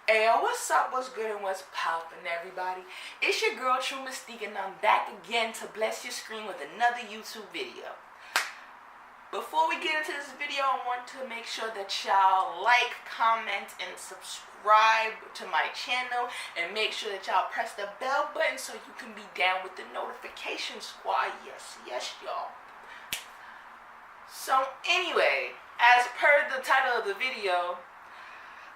Ayo, what's up, what's good, and what's poppin', everybody? It's your girl, True Mystique, and I'm back again to bless your screen with another YouTube video. Before we get into this video, I want to make sure that y'all like, comment, and subscribe to my channel, and make sure that y'all press the bell button so you can be down with the notification squad. Yes, y'all. So anyway, as per the title of the video,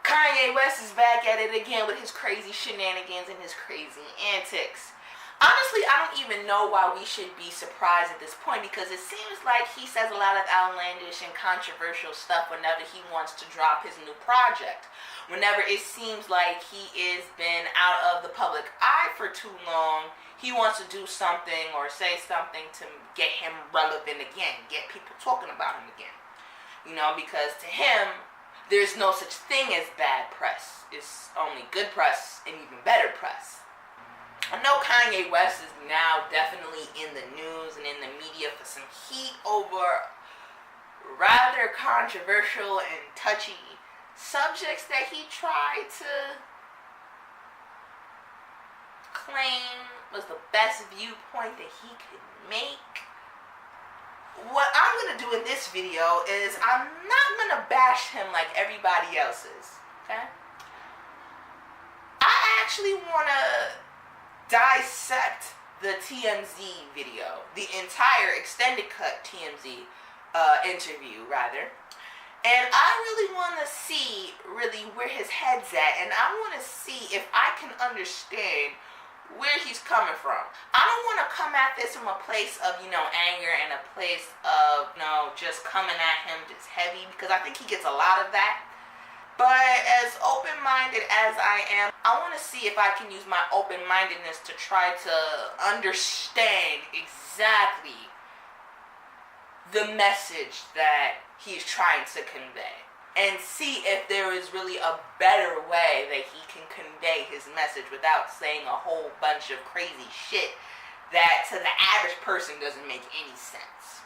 Kanye West is back at it again with his crazy shenanigans and his crazy antics. Honestly, I don't even know why we should be surprised at this point, because it seems like he says a lot of outlandish and controversial stuff whenever he wants to drop his new project. Whenever it seems like he has been out of the public eye for too long, he wants to do something or say something to get him relevant again, get people talking about him again. You know, because to him, there's no such thing as bad press. It's only good press and even better press. I know Kanye West is now definitely in the news and in the media for some heat over rather controversial and touchy subjects that he tried to claim was the best viewpoint that he could make. What I'm going to do in this video is I'm not going to bash him like everybody else is, okay? I actually want to dissect the TMZ video, the entire extended cut TMZ interview, rather. And I really want to see really where his head's at, and I want to see if I can understand where he's coming from. I don't want to come at this from a place of, anger and a place of, just coming at him just heavy, because I think he gets a lot of that. But as open-minded as I am, I want to see if I can use my open-mindedness to try to understand exactly the message that he's trying to convey, and see if there is really a better way that he can convey his message without saying a whole bunch of crazy shit that to the average person doesn't make any sense.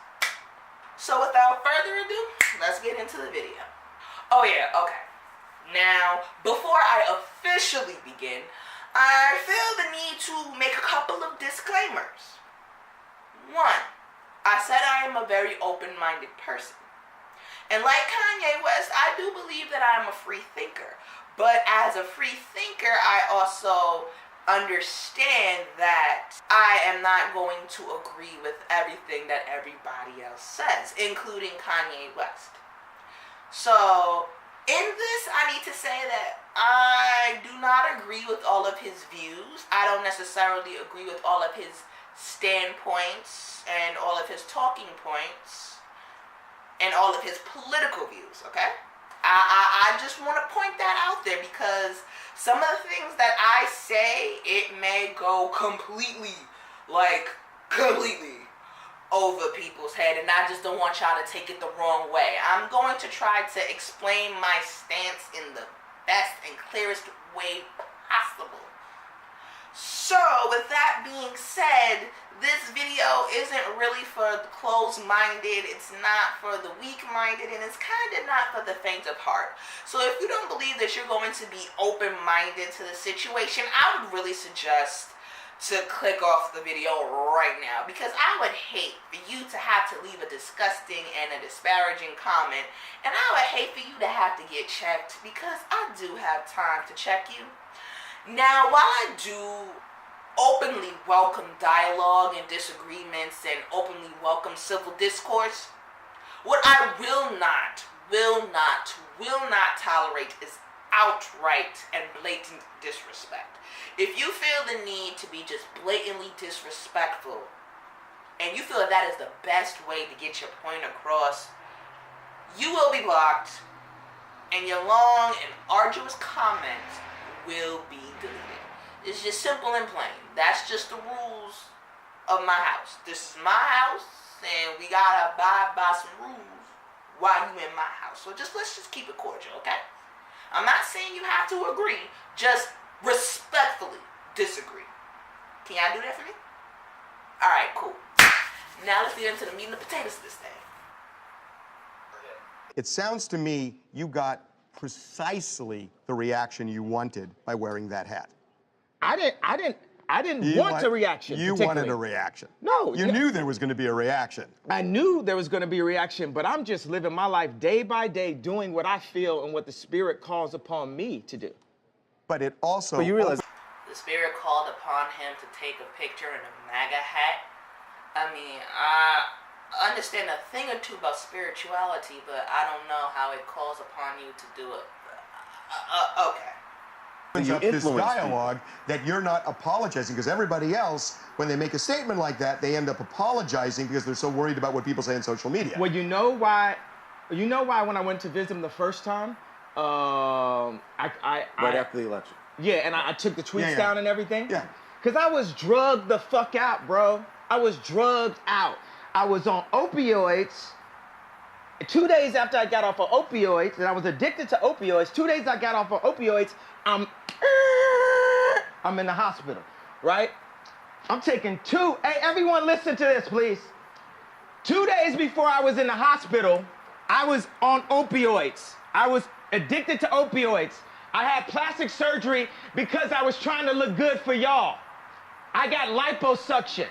So without further ado, let's get into the video. Oh yeah, okay. Now, before I officially begin, I feel the need to make a couple of disclaimers. One, I said I am a very open-minded person. And like Kanye West, I do believe that I'm a free thinker. But as a free thinker, I also understand that I am not going to agree with everything that everybody else says, including Kanye West. So, in this, I need to say that I do not agree with all of his views. I don't necessarily agree with all of his standpoints and all of his talking points and all of his political views, okay? I just want to point that out there, because some of the things that I say, it may go completely over people's head, and I just don't want y'all to take it the wrong way. I'm going to try to explain my stance in the best and clearest way possible. So, with that being said, this video isn't really for the closed-minded, it's not for the weak-minded, and it's kind of not for the faint of heart. So if you don't believe that you're going to be open-minded to the situation, I would really suggest to click off the video right now, because I would hate for you to have to leave a disgusting and a disparaging comment, and I would hate for you to have to get checked, because I do have time to check you. Now, while I do openly welcome dialogue and disagreements and openly welcome civil discourse, what I will not tolerate is outright and blatant disrespect. If you feel the need to be just blatantly disrespectful, and you feel that is the best way to get your point across, you will be blocked, and your long and arduous comments will be deleted. It's just simple and plain. That's just the rules of my house. This is my house, and we gotta abide by some rules while you in my house. So let's just keep it cordial, okay? I'm not saying you have to agree, just respectfully disagree. Can y'all do that for me? Alright, cool. Now let's get into the meat and the potatoes of this thing. It sounds to me you got precisely the reaction you wanted by wearing that hat. I didn't want a reaction. You wanted a reaction. No. You knew there was going to be a reaction. I knew there was going to be a reaction, but I'm just living my life day by day, doing what I feel and what the Spirit calls upon me to do. But it also... But you realize... The Spirit called upon him to take a picture in a MAGA hat. I mean, I understand a thing or two about spirituality, but I don't know how it calls upon you to do it. Okay. Up this dialogue that you're not apologizing, because everybody else, when they make a statement like that, they end up apologizing because they're so worried about what people say on social media. Well, you know why when I went to visit him the first time, right after the election. Yeah, and I took the tweets down and everything. Yeah. Because I was drugged the fuck out, bro. I was drugged out. I was on opioids. 2 days after I got off of opioids, and I was addicted to opioids, 2 days I got off of opioids, I'm in the hospital, right? I'm taking hey, everyone listen to this, please. 2 days before I was in the hospital, I was on opioids. I was addicted to opioids. I had plastic surgery because I was trying to look good for y'all. I got liposuction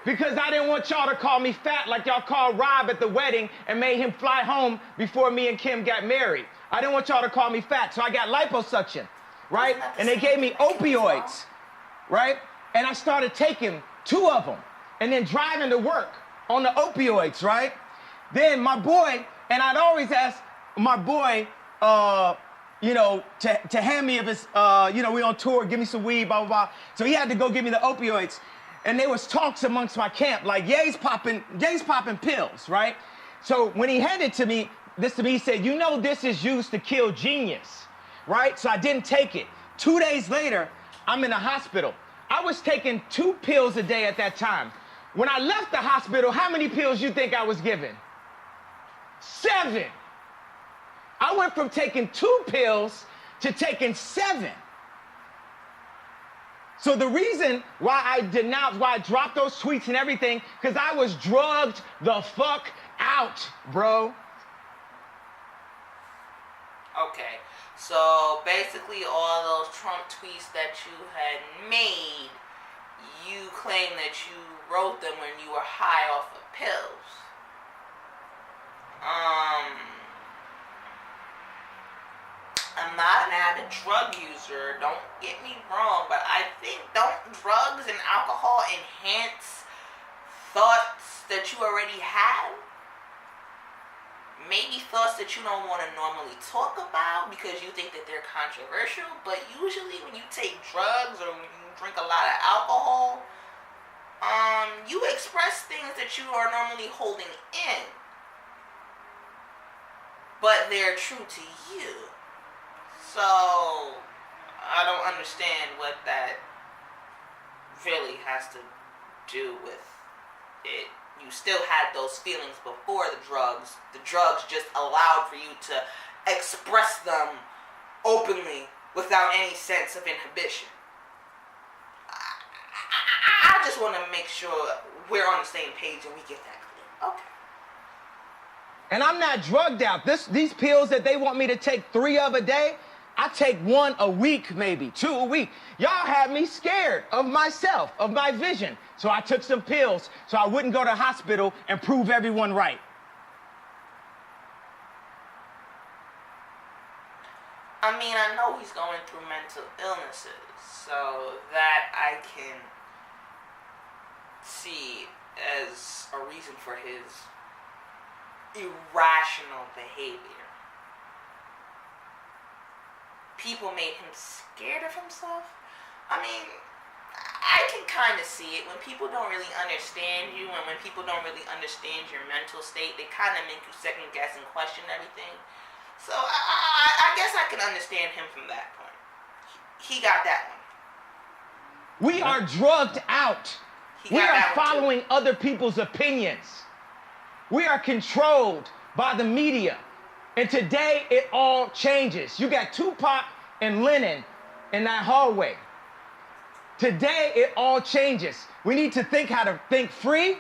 because I didn't want y'all to call me fat like y'all called Rob at the wedding and made him fly home before me and Kim got married. I didn't want y'all to call me fat, so I got liposuction, right? And they gave me opioids, right? And I started taking 2 of them and then driving to work on the opioids, right? Then my boy, and I'd always ask my boy, you know, to hand me if it's, you know, we on tour, give me some weed, blah, blah, blah. So he had to go give me the opioids. And there was talks amongst my camp, like, Ye's popping pills, right? So when he handed this to me, he said, you know this is used to kill genius, right? So I didn't take it. 2 days later, I'm in the hospital. I was taking 2 pills a day at that time. When I left the hospital, how many pills you think I was given? 7. I went from taking 2 pills to taking 7. So the reason why I denounced, why I dropped those tweets and everything, because I was drugged the fuck out, bro. Okay, so basically all those Trump tweets that you had made, you claim that you wrote them when you were high off of pills. I'm not an avid drug user, don't get me wrong, but I think don't drugs and alcohol enhance thoughts that you already have? Maybe thoughts that you don't want to normally talk about because you think that they're controversial, but usually when you take drugs or when you drink a lot of alcohol, you express things that you are normally holding in, but they're true to you. So, I don't understand what that really has to do with it. You still had those feelings before the drugs. The drugs just allowed for you to express them openly without any sense of inhibition. I just want to make sure we're on the same page and we get that clear. Okay. And I'm not drugged out. These pills that they want me to take 3 of a day, I take 1 a week, maybe 2 a week. Y'all had me scared of myself, of my vision. So I took some pills so I wouldn't go to the hospital and prove everyone right. I mean, I know he's going through mental illnesses, so that I can see as a reason for his irrational behavior. People made him scared of himself. I mean, I can kind of see it. When people don't really understand you and when people don't really understand your mental state, they kind of make you second guess and question everything. So I guess I can understand him from that point. He got that one. We are drugged out. We are following other people's opinions. We are controlled by the media. And today, it all changes. You got Tupac and Lennon in that hallway. Today, it all changes. We need to think how to think free.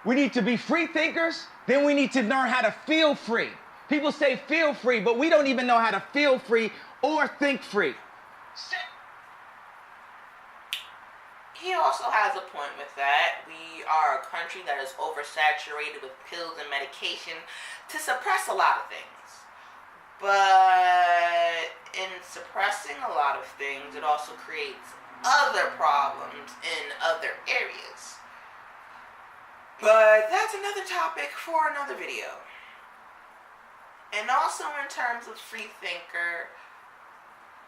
We need to be free thinkers. Then we need to learn how to feel free. People say feel free, but we don't even know how to feel free or think free. He also has a point with that. We are a country that is oversaturated with pills and medication to suppress a lot of things. But in suppressing a lot of things, it also creates other problems in other areas. But that's another topic for another video. And also in terms of free thinker,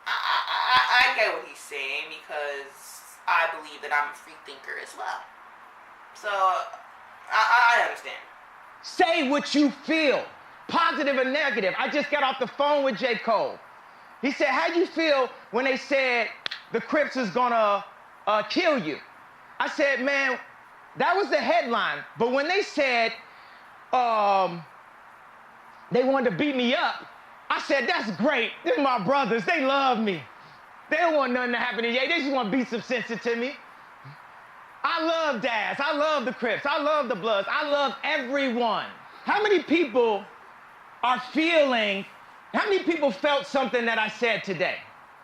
I get what he's saying because I believe that I'm a free thinker as well. So, I understand. Say what you feel, positive or negative. I just got off the phone with J. Cole. He said, how you feel when they said the Crips is gonna kill you? I said, man, that was the headline. But when they said they wanted to beat me up, I said, that's great. They're my brothers. They love me. They don't want nothing to happen to Ye. They just want to beat some sense into me. I love Daz. I love the Crips. I love the Bloods. I love everyone. How many people are feeling, how many people felt something that I said today?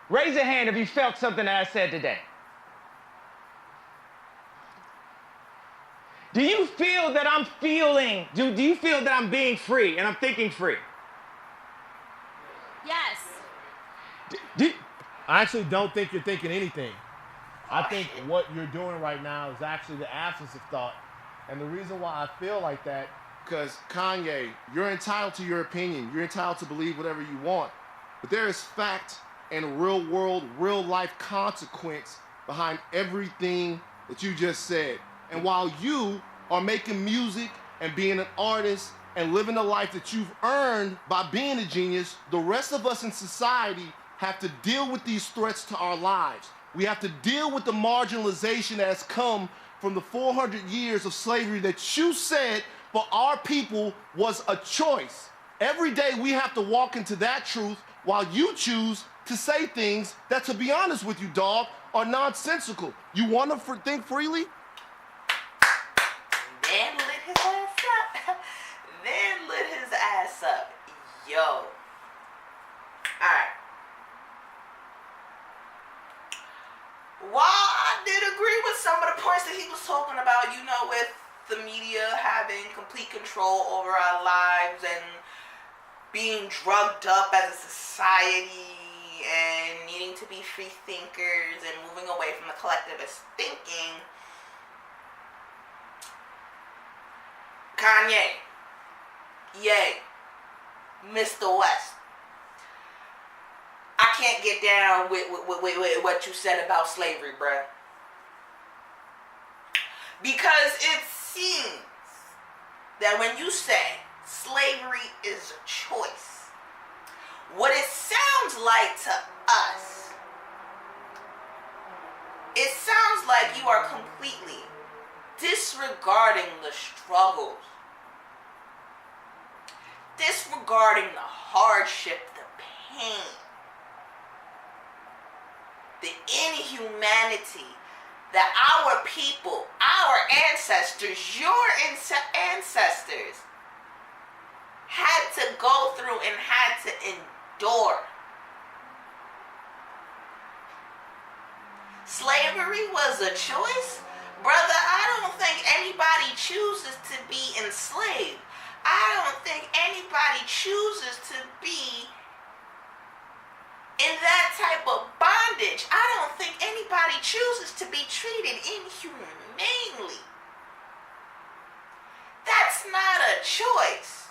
Raise a hand if you felt something that I said today. Do you feel that I'm feeling, do you feel that I'm being free and I'm thinking free? Yes. I actually don't think you're thinking anything. I think what you're doing right now is actually the absence of thought. And the reason why I feel like that, because Kanye, you're entitled to your opinion. You're entitled to believe whatever you want. But there is fact and real world, real life consequence behind everything that you just said. And while you are making music and being an artist and living the life that you've earned by being a genius, the rest of us in society have to deal with these threats to our lives. We have to deal with the marginalization that has come from the 400 years of slavery that you said for our people was a choice. Every day we have to walk into that truth while you choose to say things that, to be honest with you, dog, are nonsensical. You want to think freely? Then lit his ass up. Then lit his ass up. Yo. Alright. While I did agree with some of the points that he was talking about, you know, with the media having complete control over our lives and being drugged up as a society and needing to be free thinkers and moving away from the collectivist thinking, Kanye, Ye, Mr. West, I can't get down with what you said about slavery, bruh. Because it seems that when you say slavery is a choice, what it sounds like to us, it sounds like you are completely disregarding the struggles, disregarding the hardship, the pain, the inhumanity that our people, our ancestors, your ancestors had to go through and had to endure. Slavery was a choice? Brother, I don't think anybody chooses to be enslaved. I don't think anybody chooses to be in that type of bondage. I don't think anybody chooses to be treated inhumanely. That's not a choice.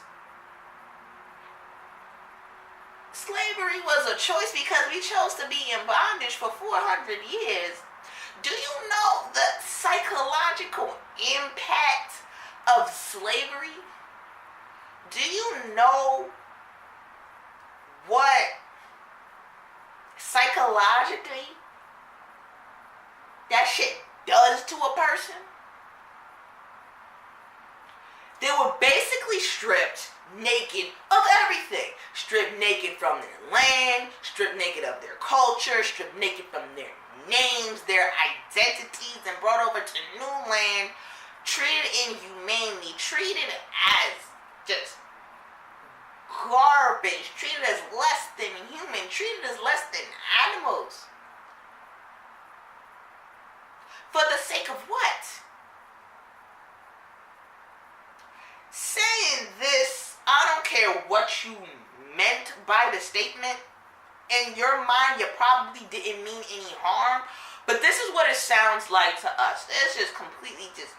Slavery was a choice because we chose to be in bondage for 400 years. Do you know the psychological impact of slavery? Do you know what psychologically that shit does to a person? They were basically stripped naked of everything. Stripped naked from their land, stripped naked of their culture, stripped naked from their names, their identities, and brought over to new land, treated inhumanely, treated as just garbage, treated as less than human, treated as less than animals. For the sake of what? Saying this, I don't care what you meant by the statement. In your mind, you probably didn't mean any harm. But this is what it sounds like to us. It's just completely just...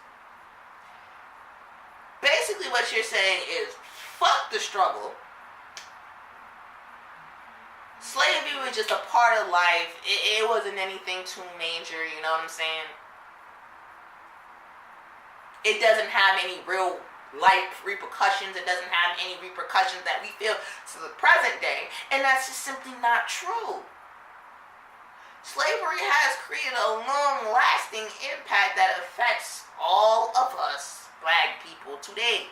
Basically what you're saying is, fuck the struggle. Slavery was just a part of life. It wasn't anything too major, you know what I'm saying? It doesn't have any real life repercussions. It doesn't have any repercussions that we feel to the present day. And that's just simply not true. Slavery has created a long-lasting impact that affects all of us black people today.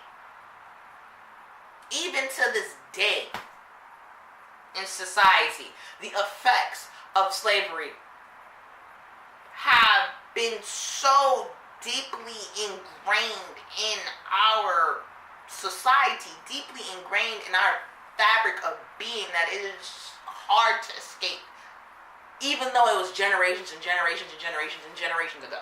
Even to this day in society, the effects of slavery have been so deeply ingrained in our society, deeply ingrained in our fabric of being that it is hard to escape. Even though it was generations and generations and generations and generations ago.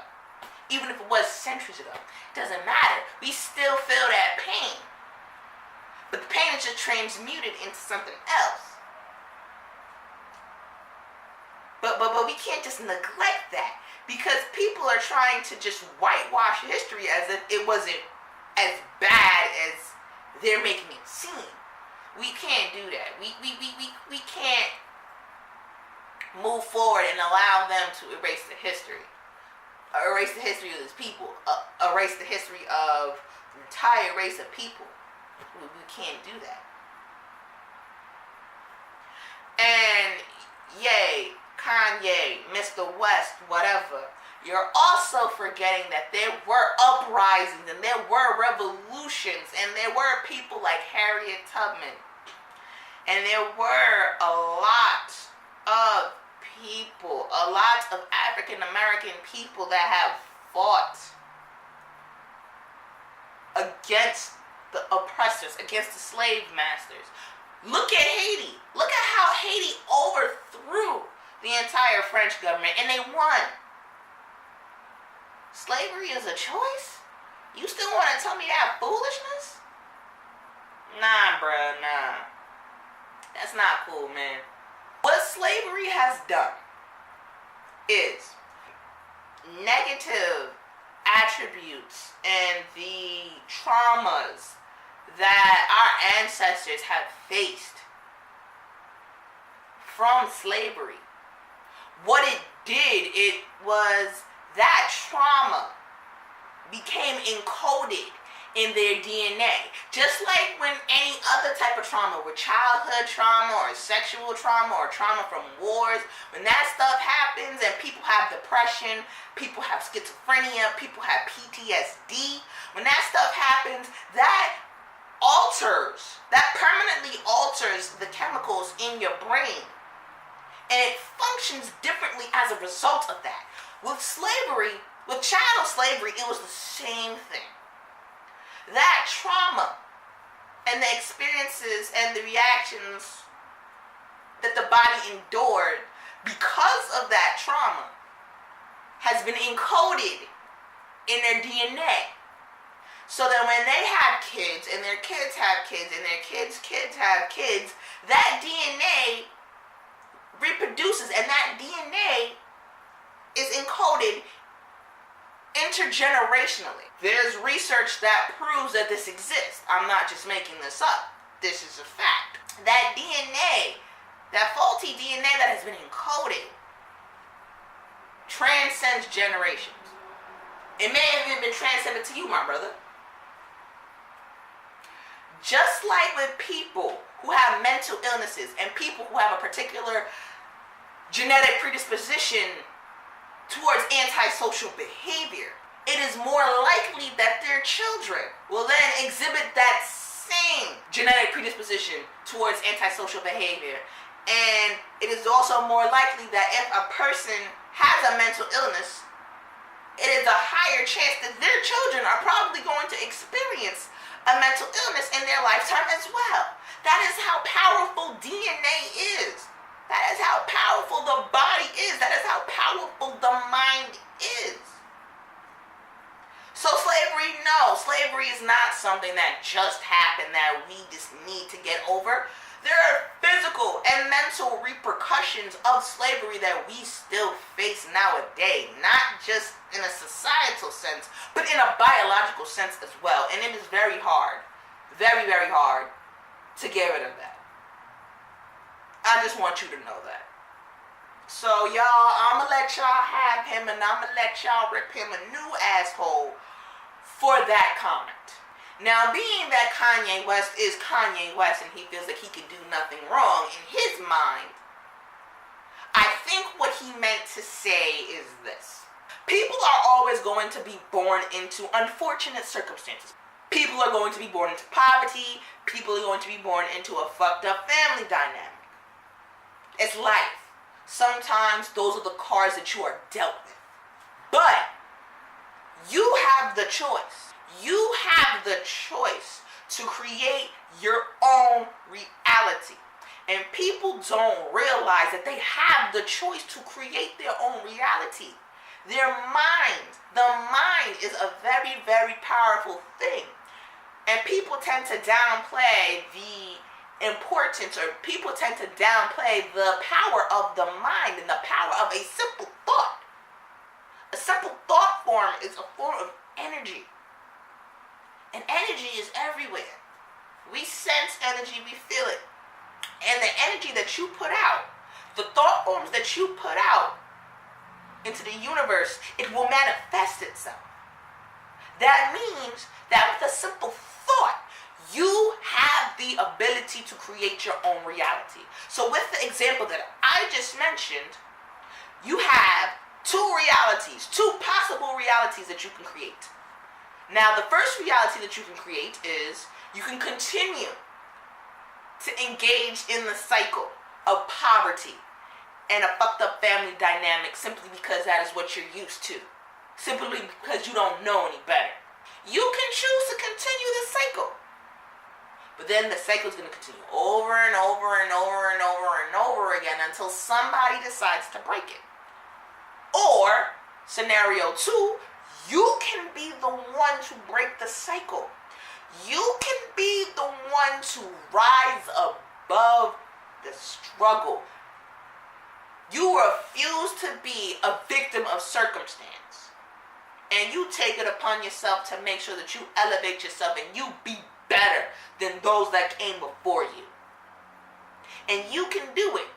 Even if it was centuries ago. It doesn't matter. We still feel that pain. But the pain is just transmuted into something else. But we can't just neglect that. Because people are trying to just whitewash history as if it wasn't as bad as they're making it seem. We can't do that. We can't move forward and allow them to erase the history. Erase the history of these people. Erase the history of the entire race of people. We can't do that. And yay, Kanye, Mr. West, whatever, you're also forgetting that there were uprisings and there were revolutions and there were people like Harriet Tubman. And there were a lot of people, a lot of African American people that have fought against the oppressors, against the slave masters. Look at Haiti. Look at how Haiti overthrew the entire French government, and they won. Slavery is a choice? You still want to tell me that foolishness? Nah, bruh, nah. That's not cool, man. What slavery has done is negative attributes and the traumas that our ancestors have faced from slavery. What it did, it was that trauma became encoded in their DNA. Just like when any other type of trauma, with childhood trauma or sexual trauma or trauma from wars, when that stuff happens and people have depression, people have schizophrenia, people have PTSD, when that stuff happens, that permanently alters the chemicals in your brain. And it functions differently as a result of that. With slavery, with chattel slavery, it was the same thing. That trauma and the experiences and the reactions that the body endured because of that trauma has been encoded in their DNA. So that when they have kids, and their kids have kids, and their kids' kids have kids, that DNA reproduces, and that DNA is encoded intergenerationally. There's research that proves that this exists. I'm not just making this up. This is a fact. That DNA, that faulty DNA that has been encoded, transcends generations. It may have even been transcended to you, my brother. Just like with people who have mental illnesses and people who have a particular genetic predisposition towards antisocial behavior, it is more likely that their children will then exhibit that same genetic predisposition towards antisocial behavior. And it is also more likely that if a person has a mental illness, it is a higher chance that their children are probably going to experience a mental illness in their lifetime as well. That is how powerful DNA is. That is how powerful the body is. That is how powerful the mind is. So slavery, no. Slavery is not something that just happened that we just need to get over. There are physical and mental repercussions of slavery that we still face nowadays. Not just in a societal sense, but in a biological sense as well. And it is very hard, very, very hard to get rid of that. I just want you to know that. So y'all, I'ma let y'all have him, and I'ma let y'all rip him a new asshole for that comment. Now, being that Kanye West is Kanye West and he feels like he can do nothing wrong in his mind, I think what he meant to say is this. People are always going to be born into unfortunate circumstances. People are going to be born into poverty. People are going to be born into a fucked up family dynamic. It's life. Sometimes those are the cards that you are dealt with. But you have the choice. You have the choice to create your own reality. And people don't realize that they have the choice to create their own reality. Their mind, the mind is a very, very powerful thing. And people tend to downplay the importance, or people tend to downplay the power of the mind and the power of a simple thought. A simple thought form is a form of energy. And energy is everywhere. We sense energy, we feel it. And the energy that you put out, the thought forms that you put out into the universe, it will manifest itself. That means that with a simple thought, you have the ability to create your own reality. So with the example that I just mentioned, you have two realities, two possible realities that you can create. Now, the first reality that you can create is you can continue to engage in the cycle of poverty and a fucked up family dynamic simply because that is what you're used to. Simply because you don't know any better. You can choose to continue the cycle. But then the cycle is going to continue over and over and over and over and over again until somebody decides to break it. Or, scenario 2, you can be the one to break the cycle. You can be the one to rise above the struggle. You refuse to be a victim of circumstance. And you take it upon yourself to make sure that you elevate yourself and you be better than those that came before you. And you can do it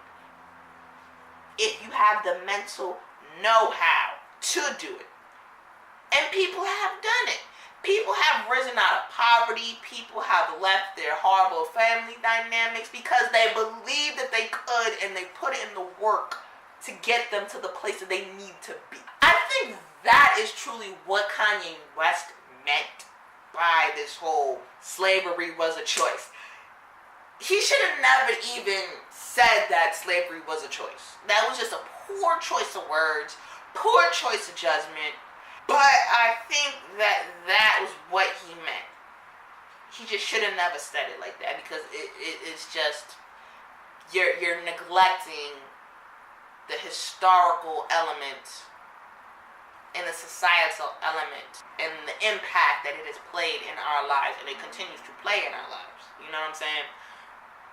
if you have the mental know-how to do it. And people have done it. People have risen out of poverty. People have left their horrible family dynamics because they believed that they could, and they put in the work to get them to the place that they need to be. I think that is truly what Kanye West meant by this whole slavery was a choice. He should have never even said that slavery was a choice. That was just a poor choice of words, poor choice of judgment. But I think that that was what he meant. He just should have never said it like that, because it's just you're neglecting the historical element and the societal element and the impact that it has played in our lives, and it continues to play in our lives. You know what I'm saying?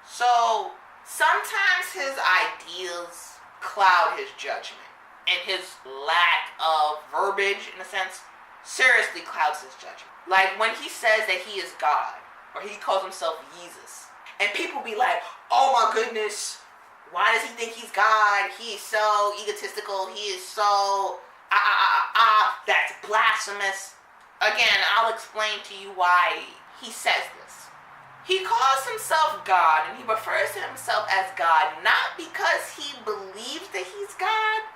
So sometimes his ideas cloud his judgment. And his lack of verbiage, in a sense, seriously clouds his judgment. Like when he says that he is God, or he calls himself Jesus, and people be like, oh my goodness, why does he think he's God? He is so egotistical, he is so, that's blasphemous. Again, I'll explain to you why he says this. He calls himself God, and he refers to himself as God, not because he believes that he's God,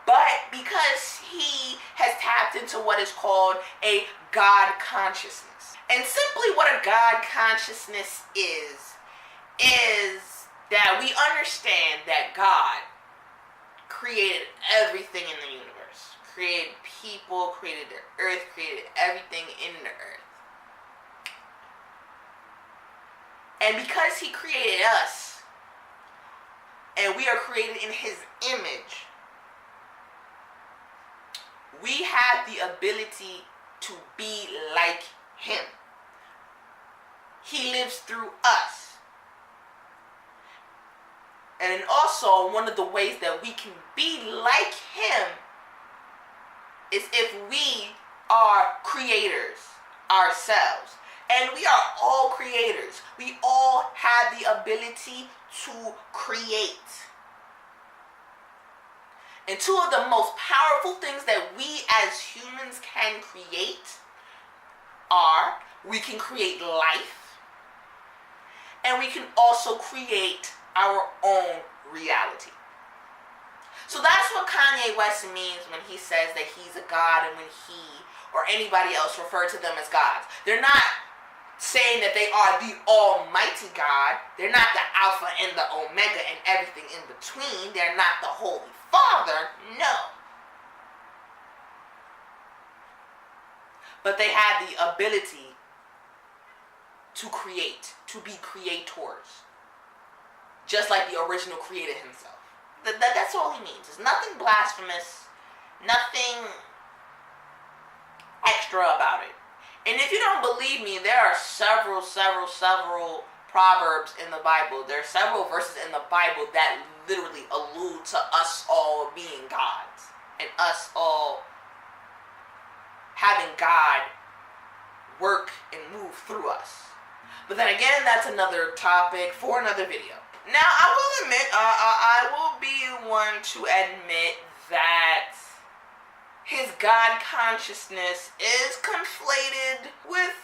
but because he has tapped into what is called a God consciousness. And simply what a God consciousness is that we understand that God created everything in the universe. Created people, created the earth, created everything in the earth. And because he created us, and we are created in his image, we have the ability to be like him. He lives through us. And also, one of the ways that we can be like him is if we are creators ourselves. And we are all creators. We all have the ability to create. And two of the most powerful things that we as humans can create are, we can create life, and we can also create our own reality. So that's what Kanye West means when he says that he's a God, and when he or anybody else refer to them as gods. They're not saying that they are the almighty God. They're not the Alpha and the Omega and everything in between. They're not the Holy Father. No. But they have the ability to create, to be creators. Just like the original creator himself. That's all he means. There's nothing blasphemous, nothing extra about it. And if you don't believe me, there are several proverbs in the Bible. There are several verses in the Bible that literally allude to us all being gods. And us all having God work and move through us. But then again, that's another topic for another video. Now, I will admit, I will be one to admit that his God consciousness is conflated with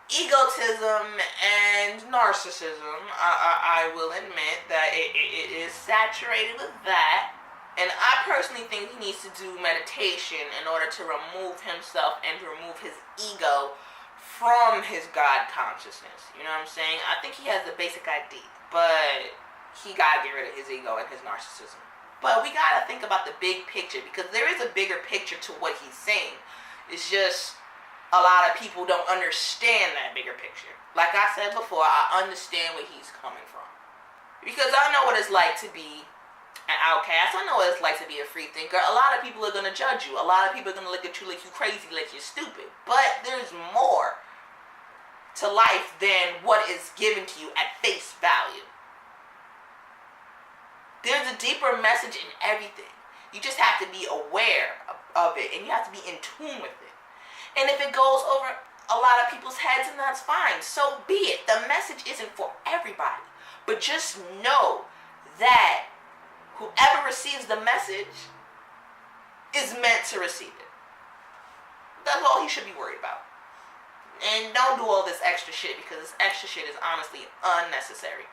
egotism and narcissism. I will admit that it is saturated with that. And I personally think he needs to do meditation in order to remove himself and to remove his ego from his God consciousness. You know what I'm saying? I think he has the basic idea, but he gotta get rid of his ego and his narcissism. But we gotta think about the big picture, because there is a bigger picture to what he's saying. It's just a lot of people don't understand that bigger picture. Like I said before, I understand where he's coming from. Because I know what it's like to be an outcast. I know what it's like to be a free thinker. A lot of people are gonna judge you. A lot of people are gonna look at you like you crazy, like you're stupid. But there's more to life than what is given to you at face value. There's a deeper message in everything. You just have to be aware of it, and you have to be in tune with it. And if it goes over a lot of people's heads, then that's fine. So be it. The message isn't for everybody. But just know that whoever receives the message is meant to receive it. That's all he should be worried about. And don't do all this extra shit, because this extra shit is honestly unnecessary.